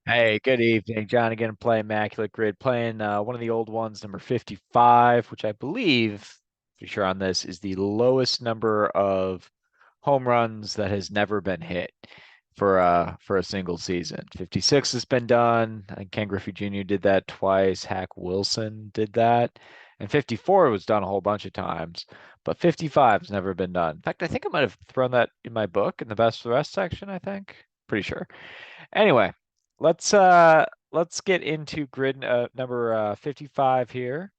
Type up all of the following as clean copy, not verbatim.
Hey, good evening, John. Again, playing Immaculate Grid, playing one of the old ones, number 55, which I believe, for sure on this, is the lowest number of home runs that has never been hit for a single season. 56 has been done. I think Ken Griffey Jr. did that twice. Hack Wilson did that. And 54 was done a whole bunch of times, but 55 has never been done. In fact, I think I might have thrown that in my book in the best for the rest section, I think. Pretty sure. Anyway, let's get into grid number 55 here.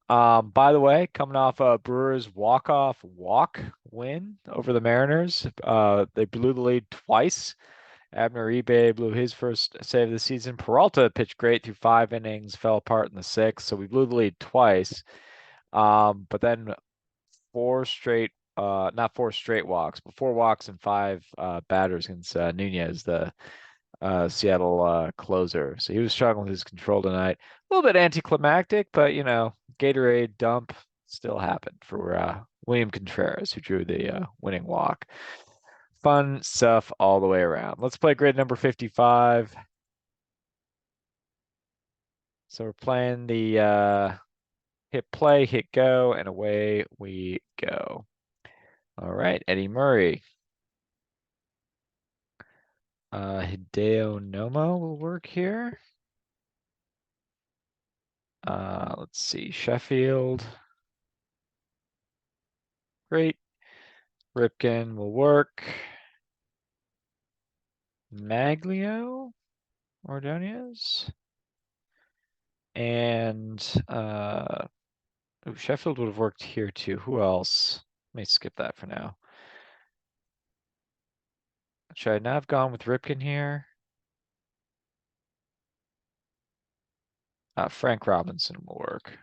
By the way, coming off a Brewers walk-off walk win over the Mariners. They blew the lead twice. Abner Uribe blew his first save of the season. Peralta pitched great through 5 innings, fell apart in the sixth, so we blew the lead twice. But then not four straight walks, but four walks and five batters against Nunez, the Seattle closer. So he was struggling with his control tonight. A little bit anticlimactic, but Gatorade dump still happened for William Contreras, who drew the winning walk. Fun stuff all the way around. Let's play grid number 55. So we're playing the hit play, hit go, and away we go. All right, Eddie Murray. Hideo Nomo will work here. Let's see, Sheffield. Great. Ripken will work. Maglio Ordonez. And Sheffield would have worked here too. Who else? Let me skip that for now. Should I not have gone with Ripken here? Frank Robinson will work.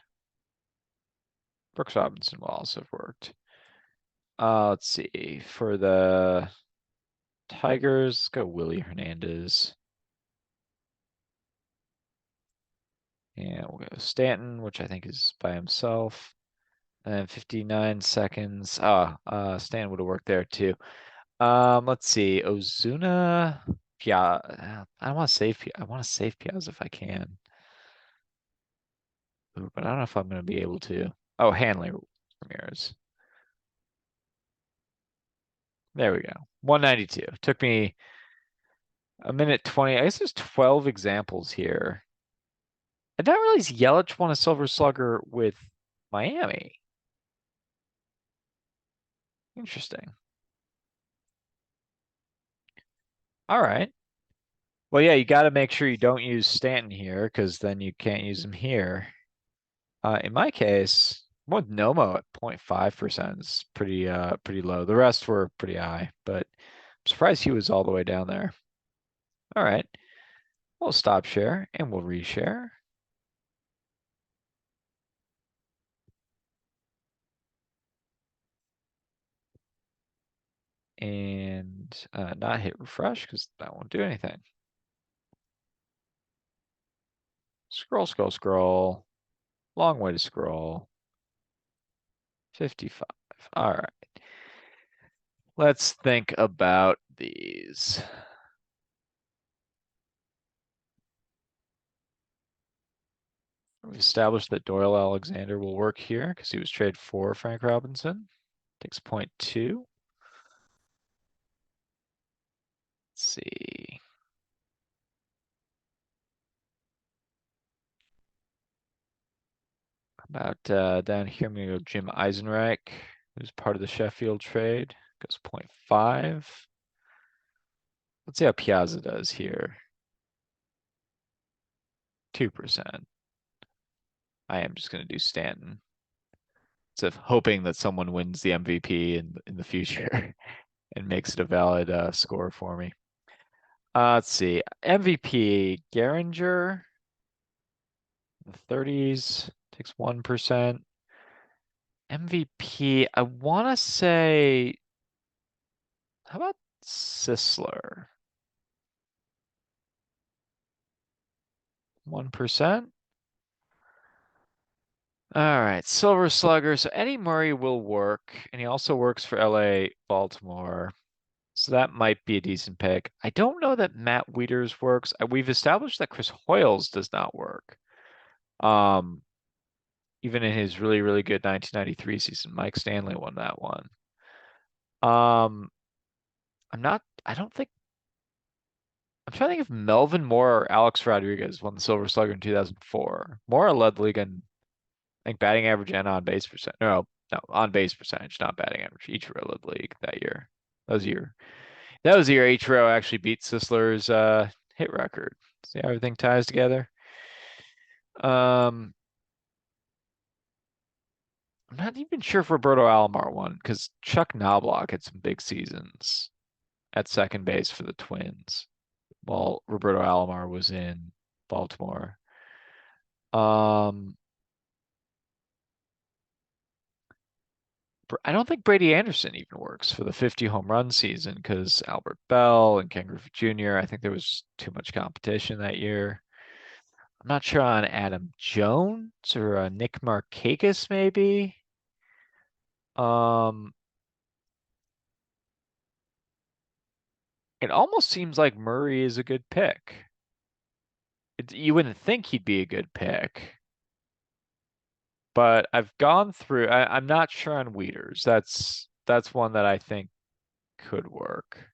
Brooks Robinson will also have worked. Let's see. For the Tigers, let's go Willie Hernandez. And we'll go Stanton, which I think is by himself. And 59 seconds. Stanton would have worked there too. Let's see. Ozuna, Pia. I want to save. I want to save Piazza if I can. Ooh, but I don't know if I'm going to be able to. Oh, Hanley Ramirez. There we go. 192. Took me a minute 20. I guess there's 12 examples here. I didn't realize Yelich won a Silver Slugger with Miami. Interesting. All right. Well, yeah, you got to make sure you don't use Stanton here because then you can't use him here. In my case, with Nomo at 0.5% is pretty low. The rest were pretty high, but I'm surprised he was all the way down there. All right, we'll stop share and we'll reshare. And not hit refresh because that won't do anything. Scroll, scroll, scroll. Long way to scroll. 55. All right. Let's think about these. We've established that Doyle Alexander will work here because he was traded for Frank Robinson. Takes 0.2. Let's see. About down here, I'm going to go Jim Eisenreich, who's part of the Sheffield trade. Goes 0.5. Let's see how Piazza does here. 2%. I am just going to do Stanton. So hoping that someone wins the MVP in the future and makes it a valid score for me. Let's see. MVP, Geringer, the 30s, takes 1%. MVP, I want to say, how about Sisler? 1%. All right, Silver Slugger. So Eddie Murray will work, and he also works for LA, Baltimore. So that might be a decent pick. I don't know that Matt Wieters works. We've established that Chris Hoyles does not work. Um, Even in his really, really good 1993 season, Mike Stanley won that one. Um, I don't think, I'm trying to think if Melvin Moore or Alex Rodriguez won the Silver Slugger in 2004. Moore led the league in, I think, batting average and on base percent. No, no, on base percentage, not batting average. Ichiro led the league that year. That was the year. That was the year Ichiro actually beat Sisler's hit record. See how everything ties together? Um, I'm not even sure if Roberto Alomar won because Chuck Knobloch had some big seasons at second base for the Twins while Roberto Alomar was in Baltimore. Um, I don't think Brady Anderson even works for the 50 home run season because Albert Bell and Ken Griffey Jr. I think there was too much competition that year. I'm not sure on Adam Jones or Nick Markakis maybe. Um, it almost seems like Murray is a good pick. You wouldn't think he'd be a good pick, but I've gone through. I'm not sure on Wieters. That's one that I think could work.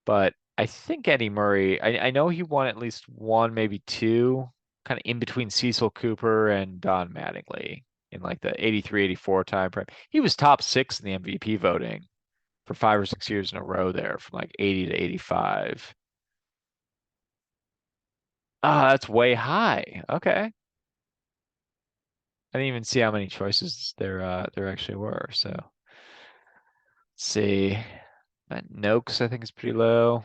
But I think Eddie Murray. I know he won at least one, maybe two, kind of in between Cecil Cooper and Don Mattingly in like the 83, 84 time frame. He was top six in the MVP voting for 5 or 6 years in a row there, from like 80 to 85. Ah, that's way high. Okay. I didn't even see how many choices there actually were. So let's see. Matt Noakes, I think, is pretty low.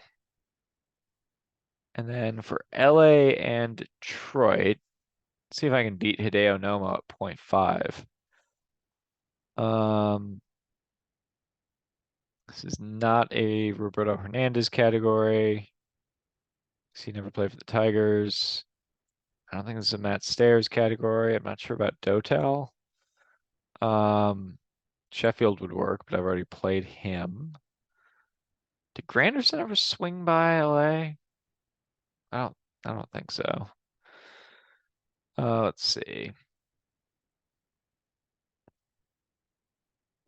And then for LA and Detroit, see if I can beat Hideo Nomo at point 0.5. Um, this is not a Roberto Hernandez category. He never played for the Tigers. I don't think this is a Matt Stairs category. I'm not sure about Dotel. Um, Sheffield would work, but I've already played him. Did Granderson ever swing by LA? I don't I don't think so. Let's see.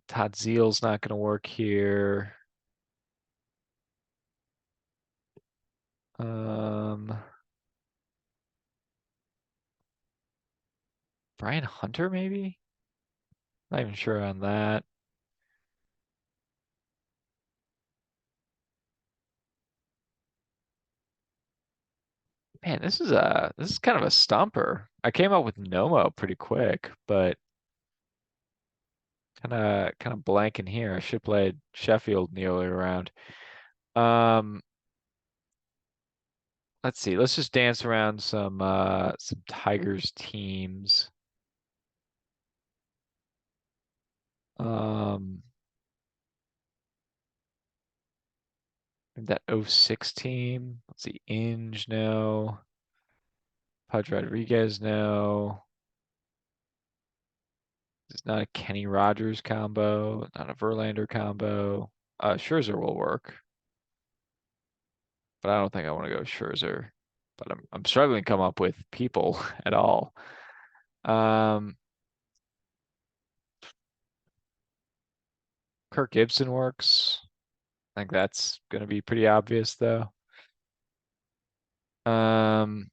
Todd Zeal's not gonna work here. Um, Brian Hunter, maybe? Not even sure on that. Man, this is kind of a stumper. I came up with Nomo pretty quick, but kind of blanking here. I should play Sheffield in the earlier round. Um, let's see. Let's just dance around some Tigers teams. Um, that '06 team. Let's see. Inge, no. Pudge Rodriguez, no. It's not a Kenny Rogers combo, not a Verlander combo. Scherzer will work, but I don't think I want to go Scherzer. But I'm struggling to come up with people at all. Um, Kirk Gibson works. I think that's going to be pretty obvious though. Um,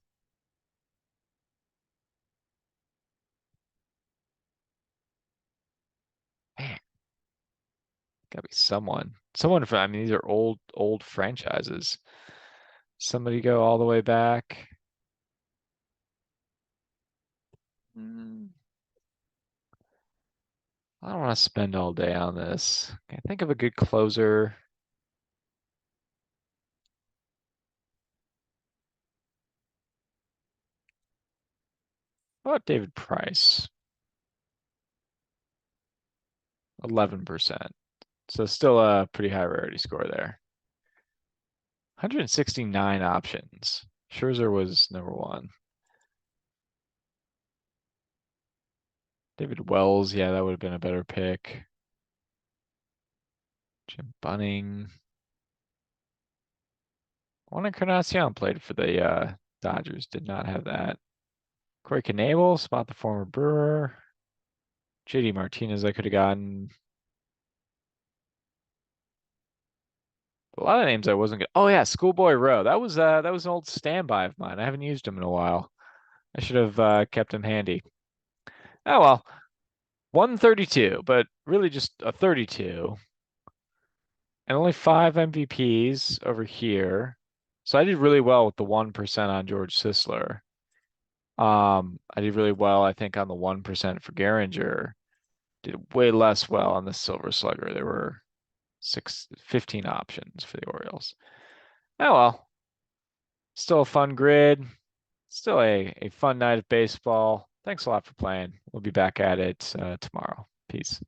Man, gotta be someone. Someone from, I mean, these are old franchises. Somebody go all the way back. Hmm, I don't want to spend all day on this. Can I think of a good closer? How about David Price? 11%. So still a pretty high rarity score there. 169 options. Scherzer was number one. David Wells, yeah, that would have been a better pick. Jim Bunning. Juan Encarnacion played for the Dodgers. Did not have that. Corey Knebel, spot the former Brewer. JD Martinez, I could have gotten. A lot of names I wasn't good. Oh yeah, Schoolboy Rowe. That was an old standby of mine. I haven't used him in a while. I should have kept him handy. Oh well, 132, but really just a 32, and only five MVPs over here. So I did really well with the 1% on George Sisler. I did really well, I think, on the 1% for Gehringer. Did way less well on the Silver Slugger. There were 15 options for the Orioles. Oh well, still a fun grid. Still a fun night of baseball. Thanks a lot for playing. We'll be back at it tomorrow. Peace.